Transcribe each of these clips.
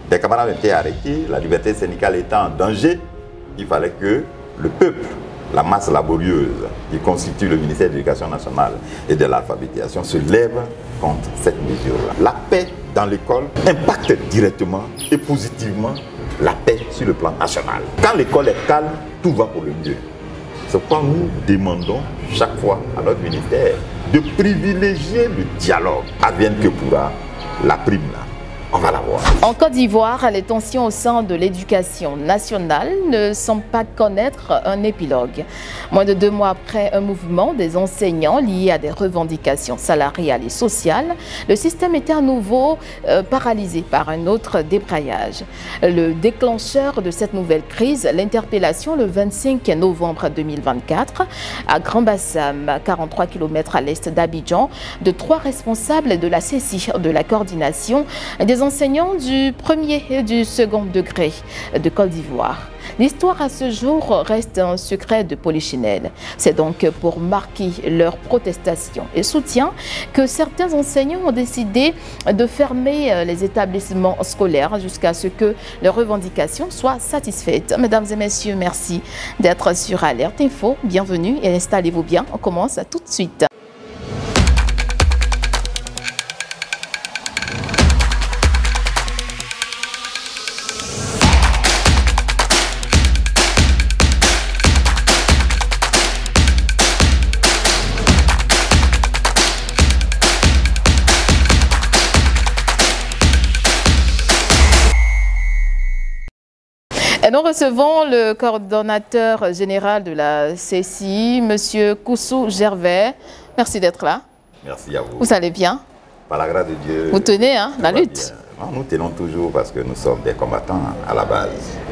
des camarades étaient arrêtés, la liberté syndicale étant en danger, il fallait que le peuple, la masse laborieuse qui constitue le ministère de l'Éducation nationale et de l'alphabétisation se lève contre cette mesure-là. La paix dans l'école impacte directement et positivement la paix sur le plan national. Quand l'école est calme, tout va pour le mieux. C'est pourquoi nous demandons chaque fois à notre ministère de privilégier le dialogue. Advienne que pourra, la prime là, on va la voir. En Côte d'Ivoire, les tensions au sein de l'éducation nationale ne semblent pas connaître un épilogue. Moins de 2 mois après un mouvement des enseignants lié à des revendications salariales et sociales, le système était à nouveau paralysé par un autre débraillage. Le déclencheur de cette nouvelle crise, l'interpellation le 25 novembre 2024 à Grand-Bassam, 43 km à l'est d'Abidjan, de 3 responsables de la CECI, de la coordination des enseignants du premier et du second degré de Côte d'Ivoire. L'histoire à ce jour reste un secret de polichinelle. C'est donc pour marquer leur protestation et soutien que certains enseignants ont décidé de fermer les établissements scolaires jusqu'à ce que leurs revendications soient satisfaites. Mesdames et messieurs, merci d'être sur Alerte Info. Bienvenue et installez-vous bien. On commence tout de suite. Et nous recevons le coordonnateur général de la CECI, M. Koussou Gervais. Merci d'être là. Merci à vous. Vous allez bien? Par la grâce de Dieu. Vous tenez la lutte? Non, nous tenons toujours parce que nous sommes des combattants à la base.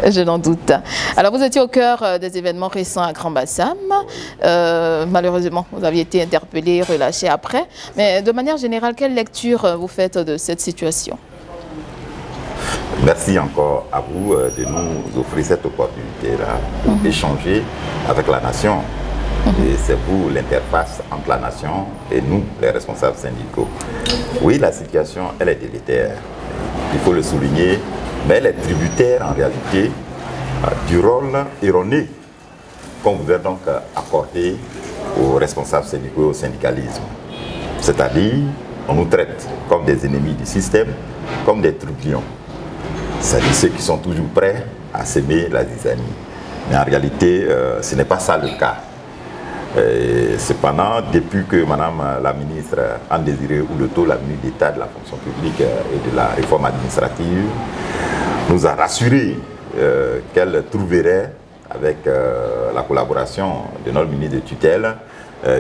Je n'en doute. Alors vous étiez au cœur des événements récents à Grand-Bassam. Malheureusement, vous aviez été interpellé, relâché après. Mais de manière générale, quelle lecture vous faites de cette situation? Merci encore à vous de nous offrir cette opportunité-là pour échanger avec la nation. Et c'est vous l'interface entre la nation et nous, les responsables syndicaux. Oui, la situation, elle est délétère. Il faut le souligner, mais elle est tributaire en réalité du rôle erroné qu'on vous a donc accordé aux responsables syndicaux et au syndicalisme. C'est-à-dire, on nous traite comme des ennemis du système, comme des trublions. C'est-à-dire ceux qui sont toujours prêts à s'aimer la zizanie. Mais en réalité, ce n'est pas ça le cas. Cependant, depuis que Madame la ministre Anne-Désirée Ouleto, la ministre d'État de la fonction publique et de la réforme administrative, nous a rassuré qu'elle trouverait, avec la collaboration de notre ministre de tutelle,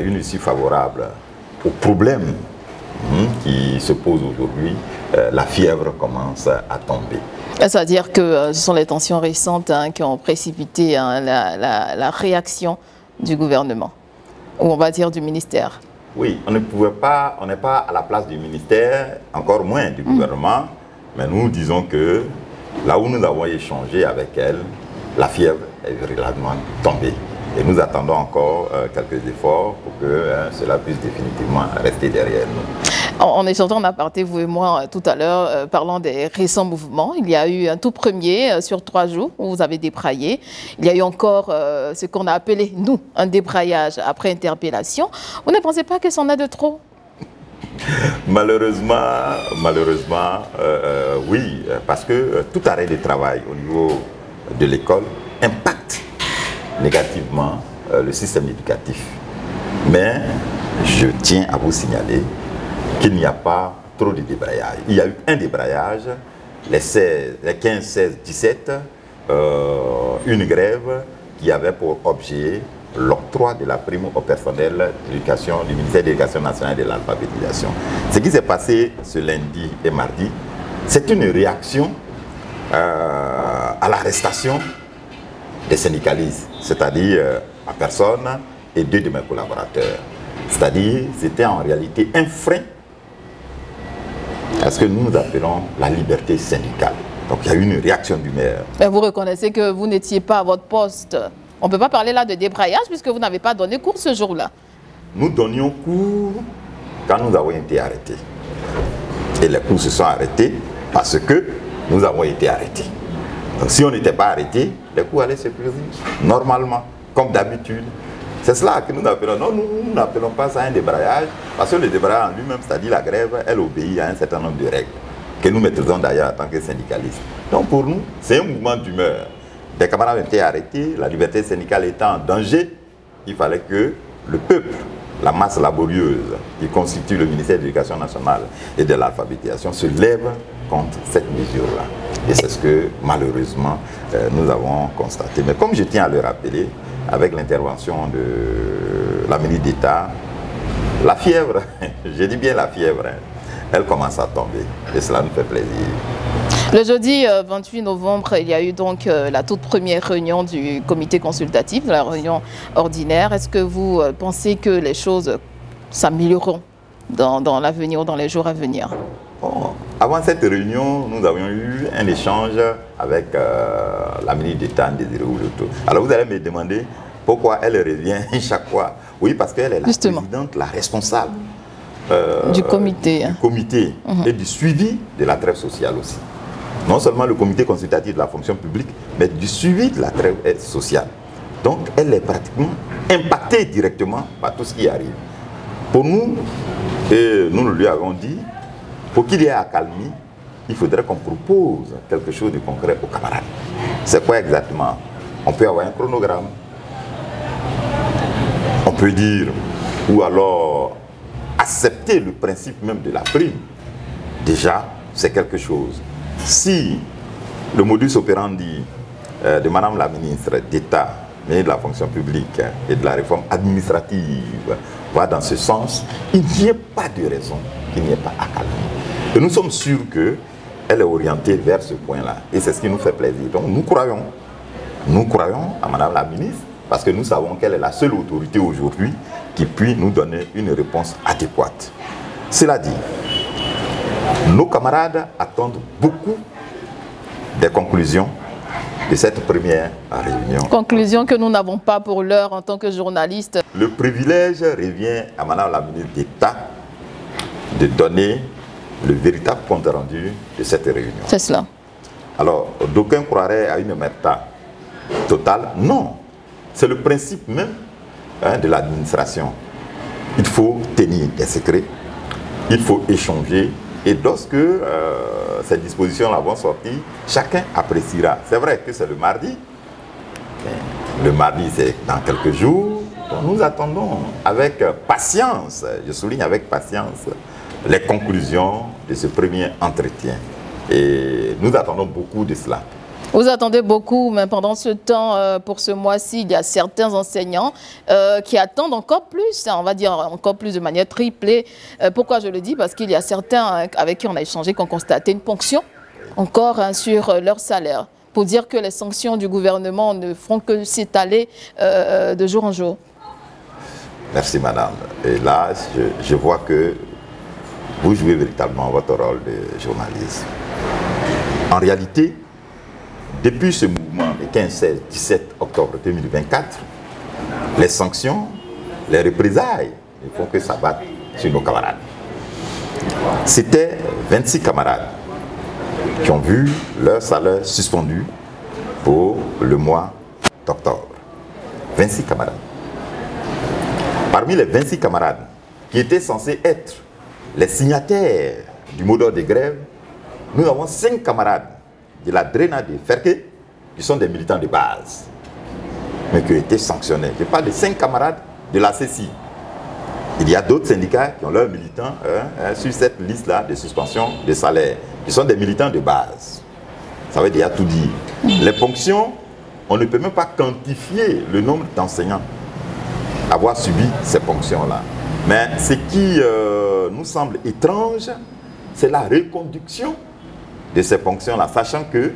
une issue favorable aux problèmes qui se posent aujourd'hui. La fièvre commence à tomber. C'est-à-dire que ce sont les tensions récentes qui ont précipité la réaction du gouvernement, ou on va dire du ministère. Oui, on n'est pas à la place du ministère, encore moins du gouvernement, mais nous disons que là où nous avons échangé avec elle, la fièvre est véritablement tombée. Et nous attendons encore quelques efforts pour que cela puisse définitivement rester derrière nous. En échangeant en aparté, vous et moi, tout à l'heure, parlant des récents mouvements, il y a eu un tout premier sur 3 jours où vous avez débraillé. Il y a eu encore ce qu'on a appelé, nous, un débraillage après interpellation. Vous ne pensez pas que c'en a de trop? Malheureusement, oui, parce que tout arrêt de travail au niveau de l'école impacte négativement le système éducatif. Mais je tiens à vous signaler qu'il n'y a pas trop de débrayage. Il y a eu un débrayage, les 15, 16, 17, une grève qui avait pour objet l'octroi de la prime au personnel d'éducation du ministère de l'Éducation nationale et de l'alphabétisation. Ce qui s'est passé ce lundi et mardi, c'est une réaction à l'arrestation des syndicalistes, c'est-à-dire ma personne et 2 de mes collaborateurs. C'est-à-dire, c'était en réalité un frein à ce que nous appelons la liberté syndicale. Donc il y a eu une réaction du maire. Mais vous reconnaissez que vous n'étiez pas à votre poste. On ne peut pas parler là de débrayage puisque vous n'avez pas donné cours ce jour-là. Nous donnions cours quand nous avons été arrêtés. Et les cours se sont arrêtés parce que nous avons été arrêtés. Donc si on n'était pas arrêtés, les coups allaient se poser normalement, comme d'habitude. C'est cela que nous appelons. Non, nous n'appelons pas ça un débrayage, parce que le débrayage en lui-même, c'est-à-dire la grève, elle obéit à un certain nombre de règles, que nous maîtrisons d'ailleurs en tant que syndicalistes. Donc pour nous, c'est un mouvement d'humeur. Des camarades ont été arrêtés, la liberté syndicale étant en danger, il fallait que le peuple, la masse laborieuse qui constitue le ministère de l'Éducation nationale et de l'alphabétisation se lève contre cette mesure-là. Et c'est ce que malheureusement nous avons constaté. Mais comme je tiens à le rappeler, avec l'intervention de la ministre d'État, la fièvre, je dis bien la fièvre, elle commence à tomber et cela nous fait plaisir. Le jeudi 28 novembre, il y a eu donc la toute première réunion du comité consultatif, de la réunion ordinaire. Est-ce que vous pensez que les choses s'amélioreront dans l'avenir ou dans les jours à venir? Bon, avant cette réunion, nous avions eu un échange avec la ministre d'État, Désiré Ouloto. Alors vous allez me demander pourquoi elle revient chaque fois. Oui, parce qu'elle est la présidente, la responsable du comité, et du suivi de la trêve sociale aussi. Non seulement le comité consultatif de la fonction publique, mais du suivi de la trêve sociale. Donc elle est pratiquement impactée directement par tout ce qui arrive. Pour nous, et nous lui avons dit, pour qu'il y ait accalmie, il faudrait qu'on propose quelque chose de concret aux camarades. C'est quoi exactement? On peut avoir un chronogramme. On peut dire, ou alors accepter le principe même de la prime. Déjà, c'est quelque chose. Si le modus operandi de Madame la ministre d'État, ministre de la fonction publique et de la réforme administrative va dans ce sens, il n'y a pas de raison qu'il n'y ait pas accalmie. Et nous sommes sûrs qu'elle est orientée vers ce point-là. Et c'est ce qui nous fait plaisir. Donc nous croyons à Madame la ministre, parce que nous savons qu'elle est la seule autorité aujourd'hui qui puisse nous donner une réponse adéquate. Cela dit, nos camarades attendent beaucoup des conclusions de cette première réunion. Conclusion que nous n'avons pas pour l'heure en tant que journalistes. Le privilège revient à Madame la ministre d'État de donner le véritable compte rendu de cette réunion. C'est cela. Alors, d'aucuns croiraient à une omerta totale. Non, c'est le principe même de l'administration. Il faut tenir des secrets, il faut échanger. Et lorsque ces dispositions-là vont sortir, chacun appréciera. C'est vrai que c'est le mardi. Le mardi, c'est dans quelques jours. Donc nous attendons avec patience, je souligne avec patience, les conclusions de ce premier entretien. Et nous attendons beaucoup de cela. Vous attendez beaucoup, mais pendant ce temps, pour ce mois-ci, il y a certains enseignants qui attendent encore plus, on va dire encore plus de manière triplée. Pourquoi je le dis? Parce qu'il y a certains avec qui on a échangé, qui ont constaté une ponction encore sur leur salaire, pour dire que les sanctions du gouvernement ne feront que s'étaler de jour en jour. Merci madame. Et là, je vois que vous jouez véritablement votre rôle de journaliste. En réalité, depuis ce mouvement du 15, 16, 17 octobre 2024, les sanctions, les représailles ne font que s'abattre sur nos camarades. C'était 26 camarades qui ont vu leur salaire suspendu pour le mois d'octobre. 26 camarades. Parmi les 26 camarades qui étaient censés être les signataires du mot d'ordre de grève, nous avons 5 camarades de la DRENA de Ferké, qui sont des militants de base, mais qui ont été sanctionnés. Je parle de 5 camarades de la CECI. Il y a d'autres syndicats qui ont leurs militants sur cette liste-là de suspension de salaire, qui sont des militants de base. Ça veut déjà tout dire. Les ponctions, on ne peut même pas quantifier le nombre d'enseignants avoir subi ces ponctions-là. Mais ce qui nous semble étrange, c'est la reconduction de ces ponctions-là, sachant que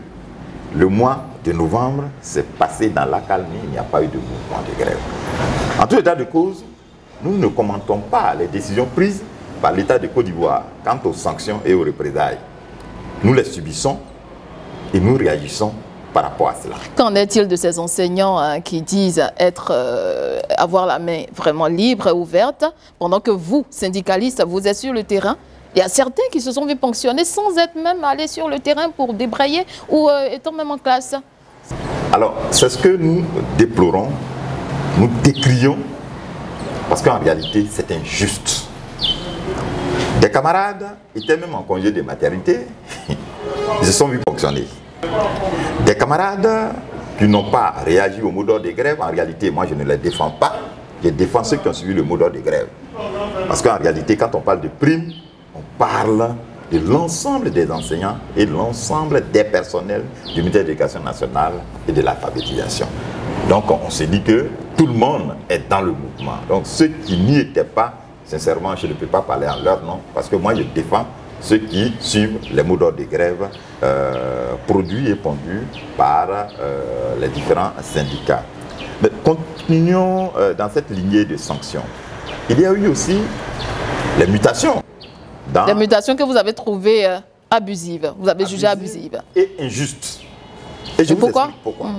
le mois de novembre s'est passé dans l'accalmie, il n'y a pas eu de mouvement de grève. En tout état de cause, nous ne commentons pas les décisions prises par l'État de Côte d'Ivoire quant aux sanctions et aux représailles. Nous les subissons et nous réagissons par rapport à cela. Qu'en est-il de ces enseignants qui disent avoir la main vraiment libre et ouverte, pendant que vous, syndicalistes, vous êtes sur le terrain Il y a certains qui se sont vus ponctionner sans être même allés sur le terrain pour débrayer ou étant même en classe. Alors, c'est ce que nous déplorons, nous décrions, parce qu'en réalité, c'est injuste. Des camarades étaient même en congé de maternité, ils se sont vus fonctionner. Des camarades qui n'ont pas réagi au mot d'ordre de grève, en réalité, moi je ne les défends pas, je défends ceux qui ont suivi le mot d'ordre de grève. Parce qu'en réalité, quand on parle de primes, on parle de l'ensemble des enseignants et de l'ensemble des personnels du ministère de l'Éducation nationale et de l'alphabétisation. Donc on se dit que tout le monde est dans le mouvement. Donc ceux qui n'y étaient pas, sincèrement, je ne peux pas parler en leur nom, parce que moi je défends ceux qui suivent les mots d'ordre de grève produits et pondus par les différents syndicats. Mais continuons dans cette lignée de sanctions. Il y a eu aussi les mutations. Les mutations que vous avez trouvées abusives, vous avez jugées abusives. Et injustes. Et je vous explique pourquoi.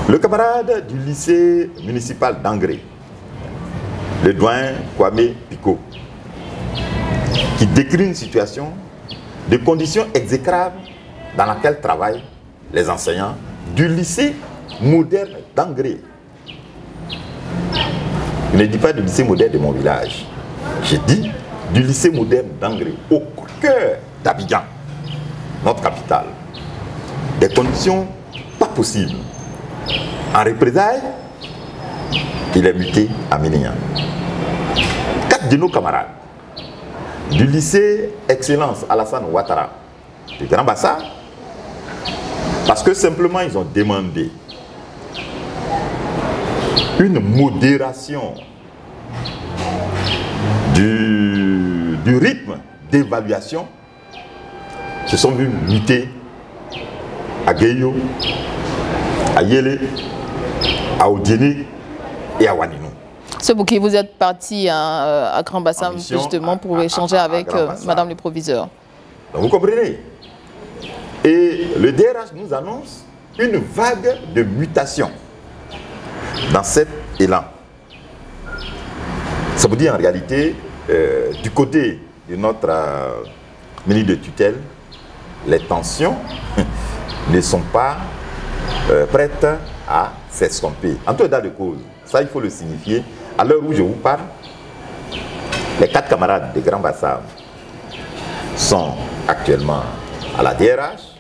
Le camarade du lycée municipal d'Angré, le doyen Kwame Pico, qui décrit une situation de conditions exécrables dans laquelle travaillent les enseignants du lycée moderne d'Angré. Je ne dis pas du lycée moderne de mon village, j'ai dit du lycée moderne d'Angré, au cœur d'Abidjan, notre capitale. Des conditions pas possibles. En représailles, il est muté à Ménéan. 4 de nos camarades du lycée Excellence Alassane Ouattara de Grand Bassam, parce que simplement ils ont demandé une modération du rythme d'évaluation, se sont vus muter à Gueyo, à Yélé, à Odiéné et à Waninou. C'est pour qui vous êtes parti à Grand Bassam justement pour échanger avec Madame le proviseur. Donc vous comprenez? Et le DRH nous annonce une vague de mutation dans cet élan. Ça vous dit en réalité, du côté de notre ministre de tutelle, les tensions ne sont pas prêtes à s'estomper. En tout état de cause, ça il faut le signifier, à l'heure où je vous parle, les 4 camarades de Grand Bassam sont actuellement à la DRH,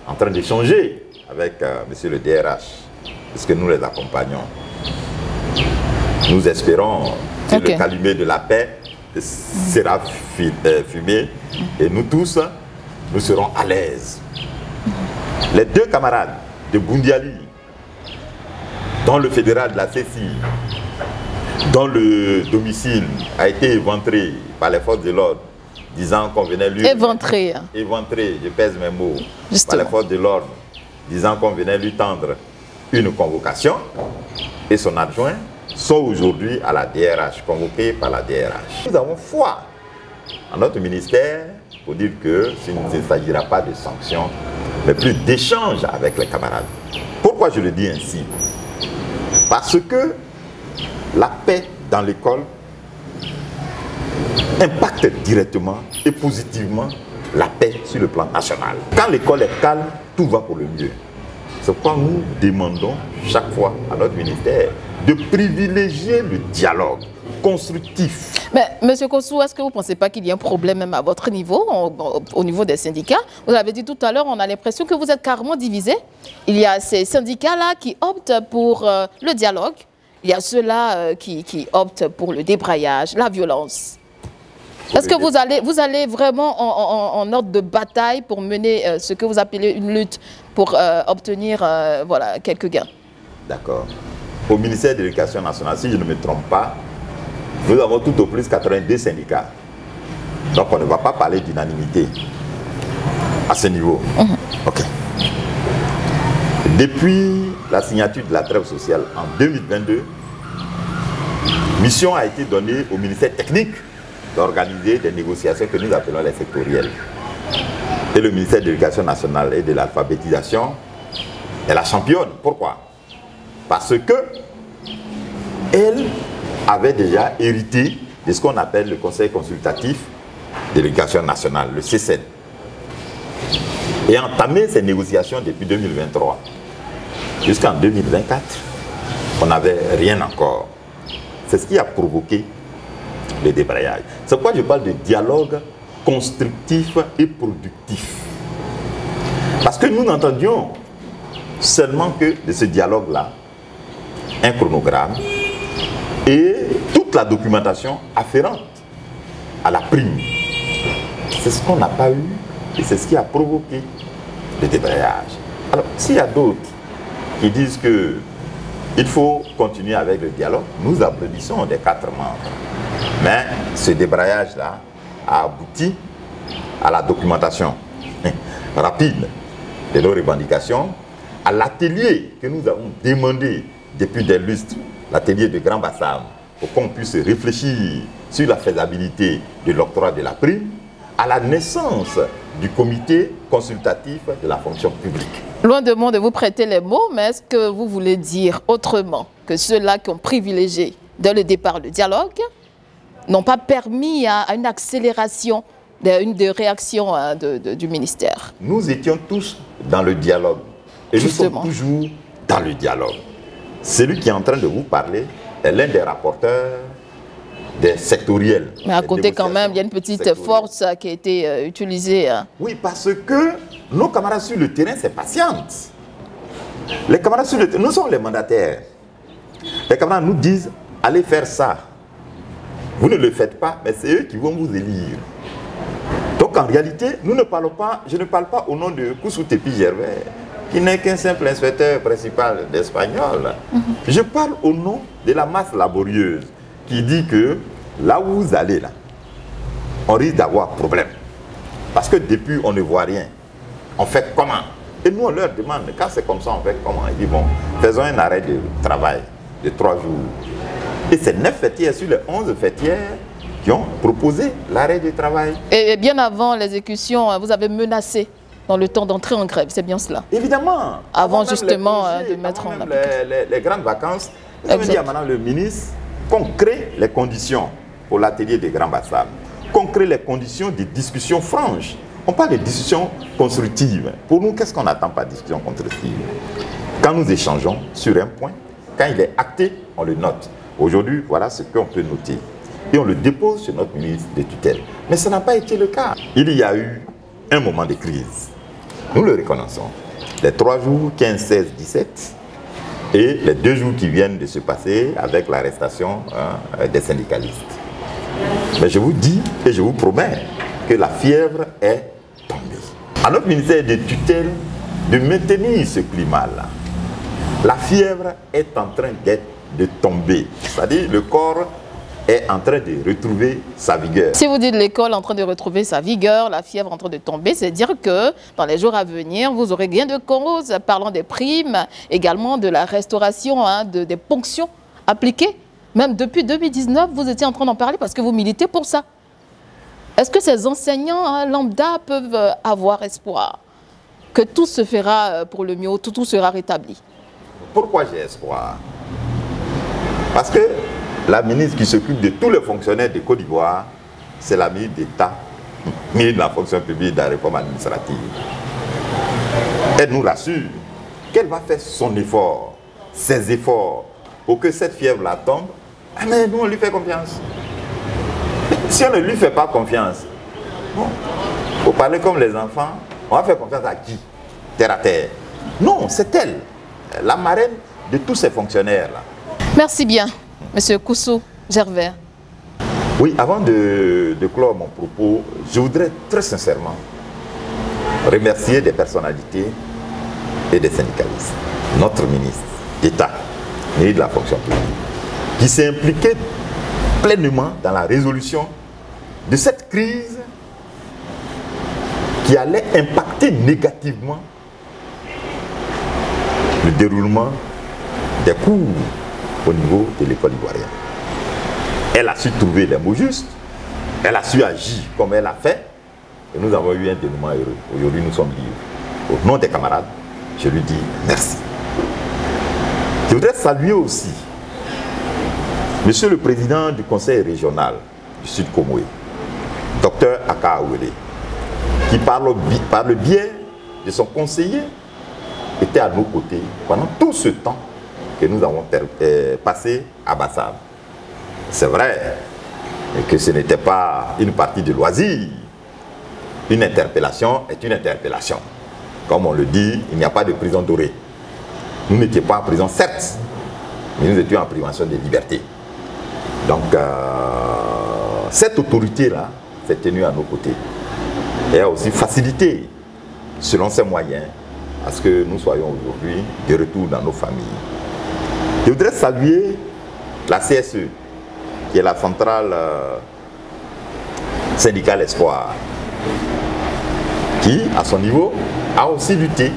en train d'échanger avec monsieur le DRH, puisque nous les accompagnons. Nous espérons que le calumet de la paix sera fumé et nous tous, nous serons à l'aise. Les 2 camarades de Boundiali, dont le fédéral de la CECI, dont le domicile a été éventré par les forces de l'ordre, disant qu'on venait lui... Éventré. Éventré, je pèse mes mots. Justement. Par les forces de l'ordre, disant qu'on venait lui tendre une convocation, et son adjoint sont aujourd'hui à la DRH, convoqués par la DRH. Nous avons foi en notre ministère pour dire que il ne s'agira pas de sanctions, mais plus d'échanges avec les camarades. Pourquoi je le dis ainsi? Parce que la paix dans l'école impacte directement et positivement la paix sur le plan national. Quand l'école est calme, tout va pour le mieux. C'est pourquoi nous demandons chaque fois à notre ministère de privilégier le dialogue constructif. Mais M. Kossou, est-ce que vous ne pensez pas qu'il y a un problème même à votre niveau, au niveau des syndicats? Vous avez dit tout à l'heure, on a l'impression que vous êtes carrément divisés. Il y a ces syndicats-là qui optent pour le dialogue. Il y a ceux-là qui optent pour le débraillage, la violence. Est-ce que vous allez vraiment en ordre de bataille pour mener ce que vous appelez une lutte pour obtenir voilà, quelques gains? D'accord. Au ministère de l'Éducation nationale, si je ne me trompe pas, nous avons tout au plus 82 syndicats. Donc on ne va pas parler d'unanimité à ce niveau. Ok. Depuis la signature de la trêve sociale en 2022, mission a été donnée au ministère technique d'organiser des négociations que nous appelons les sectorielles. Et le ministère de l'Éducation nationale et de l'alphabétisation est la championne. Pourquoi? Parce que elle avait déjà hérité de ce qu'on appelle le Conseil consultatif de l'éducation nationale, le CCN, et a entamé ces négociations depuis 2023. Jusqu'en 2024, on n'avait rien encore. C'est ce qui a provoqué le débrayage. C'est pourquoi je parle de dialogue constructif et productif. Parce que nous n'entendions seulement que de ce dialogue-là, un chronogramme et toute la documentation afférente à la prime. C'est ce qu'on n'a pas eu et c'est ce qui a provoqué le débrayage. Alors, s'il y a d'autres qui disent qu'il faut continuer avec le dialogue, nous applaudissons des 4 membres. Mais ce débrayage-là a abouti à la documentation rapide de nos revendications, à l'atelier que nous avons demandé depuis des lustres, l'atelier de Grand Bassam, pour qu'on puisse réfléchir sur la faisabilité de l'octroi de la prime, à la naissance du comité consultatif de la fonction publique. Loin de moi de vous prêter les mots, mais est-ce que vous voulez dire autrement que ceux-là qui ont privilégié dès le départ le dialogue n'ont pas permis à une accélération des réactions du ministère? Nous étions tous dans le dialogue et Justement. nous sommes toujours dans le dialogue. Celui qui est en train de vous parler est l'un des rapporteurs des sectoriels. Mais à côté quand même, il y a une petite force qui a été utilisée. Oui, parce que nos camarades sur le terrain, c'est patiente. Les camarades sur le terrain, nous sommes les mandataires. Les camarades nous disent, allez faire ça. Vous ne le faites pas, mais c'est eux qui vont vous élire. Donc en réalité, nous ne parlons pas, je ne parle pas au nom de Koussou Tepi Gervais, qui n'est qu'un simple inspecteur principal d'espagnol. Je parle au nom de la masse laborieuse qui dit que là où vous allez, là, on risque d'avoir problème. Parce que depuis, on ne voit rien. On fait comment? Et nous, on leur demande, quand c'est comme ça, on fait comment? Ils disent, bon, faisons un arrêt de travail de 3 jours. Et c'est 9 fêtières sur les 11 fêtières qui ont proposé l'arrêt du travail. Et bien avant l'exécution, vous avez menacé dans le temps d'entrer en grève, c'est bien cela? Évidemment. Avant justement de mettre en application les grandes vacances, vous avez dit à Madame le ministre qu'on crée les conditions pour l'atelier de Grand Bassam, qu'on crée les conditions de discussions franches. On parle de discussions constructives. Pour nous, qu'est-ce qu'on n'attend pas de discussions constructives? Quand nous échangeons sur un point, quand il est acté, on le note. Aujourd'hui, voilà ce qu'on peut noter. Et on le dépose chez notre ministre de tutelle. Mais ça n'a pas été le cas. Il y a eu un moment de crise. Nous le reconnaissons. Les 3 jours, 15, 16, 17, et les 2 jours qui viennent de se passer avec l'arrestation des syndicalistes. Mais je vous dis et je vous promets que la fièvre est tombée. À notre ministère de tutelle de maintenir ce climat-là. La fièvre est en train de tomber. C'est-à-dire le corps est en train de retrouver sa vigueur. Si vous dites l'école en train de retrouver sa vigueur, la fièvre en train de tomber, c'est dire que dans les jours à venir, vous aurez gain de cause, parlant des primes, également de la restauration, des ponctions appliquées. Même depuis 2019, vous étiez en train d'en parler parce que vous militez pour ça. Est-ce que ces enseignants lambda peuvent avoir espoir que tout se fera pour le mieux, tout sera rétabli? Pourquoi j'ai espoir? Parce que la ministre qui s'occupe de tous les fonctionnaires de Côte d'Ivoire, c'est la ministre d'État, ministre de la fonction publique et de la réforme administrative. Elle nous rassure qu'elle va faire son effort, ses efforts, pour que cette fièvre-là tombe. Ah mais nous, on lui fait confiance. Si on ne lui fait pas confiance, bon, faut parler comme les enfants, on va faire confiance à qui? Terre à terre. Non, c'est elle, la marraine de tous ces fonctionnaires-là. Merci bien, Monsieur Koussou Gervais. Oui, avant de clore mon propos, je voudrais très sincèrement remercier des personnalités et des syndicalistes. Notre ministre d'État, ministre de la fonction publique, qui s'est impliqué pleinement dans la résolution de cette crise qui allait impacter négativement le déroulement des cours au niveau de l'école ivoirienne. Elle a su trouver les mots justes, elle a su agir comme elle a fait, et nous avons eu un dénouement heureux. Aujourd'hui, nous sommes libres. Au nom des camarades, je lui dis merci. Je voudrais saluer aussi Monsieur le Président du Conseil régional, du Sud Comoé, Dr Aka Awele, qui par le biais de son conseiller était à nos côtés pendant tout ce temps que nous avons passé à Bassam. C'est vrai que ce n'était pas une partie de loisir. Une interpellation est une interpellation. Comme on le dit, il n'y a pas de prison dorée. Nous n'étions pas en prison, certes, mais nous étions en privation de liberté. Donc, cette autorité-là s'est tenue à nos côtés. Et a aussi facilité, selon ses moyens, à ce que nous soyons aujourd'hui de retour dans nos familles. Je voudrais saluer la CSE, qui est la centrale syndicale Espoir, qui, à son niveau, a aussi lutté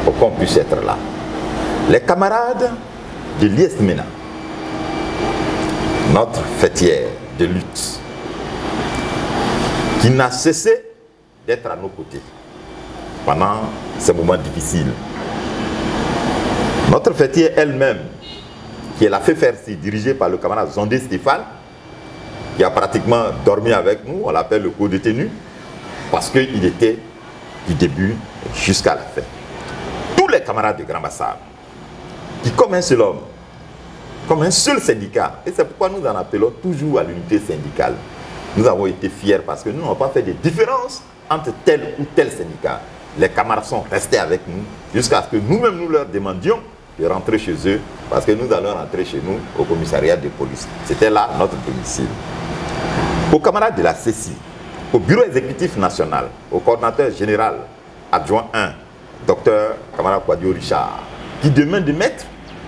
pour qu'on puisse être là. Les camarades de l'ISMENA, notre fêtière de lutte, qui n'a cessé d'être à nos côtés pendant ces moments difficiles. Notre fêtière elle-même, qui est la FEFERCI, dirigée par le camarade Zondé Stéphane, qui a pratiquement dormi avec nous, on l'appelle le co-détenu, parce qu'il était du début jusqu'à la fin. Tous les camarades de Grand Bassam, qui comme un seul homme, comme un seul syndicat, et c'est pourquoi nous en appelons toujours à l'unité syndicale. Nous avons été fiers parce que nous n'avons pas fait de différence entre tel ou tel syndicat. Les camarades sont restés avec nous jusqu'à ce que nous-mêmes nous leur demandions de rentrer chez eux, parce que nous allons rentrer chez nous au commissariat de police. C'était là notre domicile. Aux camarades de la CECI, au bureau exécutif national, au coordinateur général adjoint 1, docteur camarade Kwadio Richard, qui demande de mettre,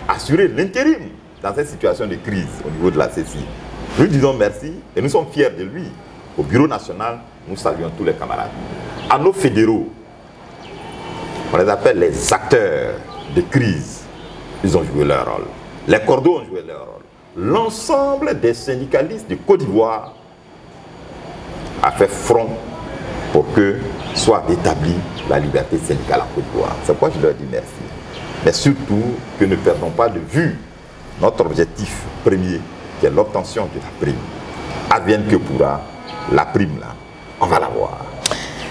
assurer l'intérim dans cette situation de crise au niveau de la CECI. Nous disons merci et nous sommes fiers de lui. Au bureau national, nous saluons tous les camarades. À nos fédéraux, on les appelle les acteurs de crise. Ils ont joué leur rôle. Les cordeaux ont joué leur rôle. L'ensemble des syndicalistes de Côte d'Ivoire a fait front pour que soit rétablie la liberté syndicale en Côte d'Ivoire. C'est pourquoi je leur dis merci. Mais surtout que ne perdons pas de vue notre objectif premier, qui est l'obtention de la prime. Advienne que pourra, la prime là, on va l'avoir.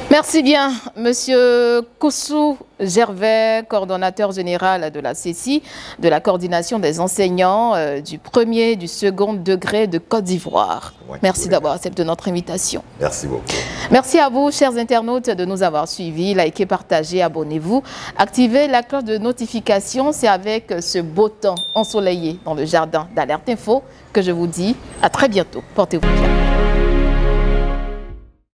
Merci bien, Monsieur Koussou Gervais, coordonnateur général de la CECI, de la coordination des enseignants du premier et du second degré de Côte d'Ivoire. Ouais, merci d'avoir accepté notre invitation. Merci beaucoup. Merci à vous, chers internautes, de nous avoir suivis. Likez, partagez, abonnez-vous. Activez la cloche de notification. C'est avec ce beau temps ensoleillé dans le jardin d'Alerte Info que je vous dis à très bientôt. Portez-vous bien.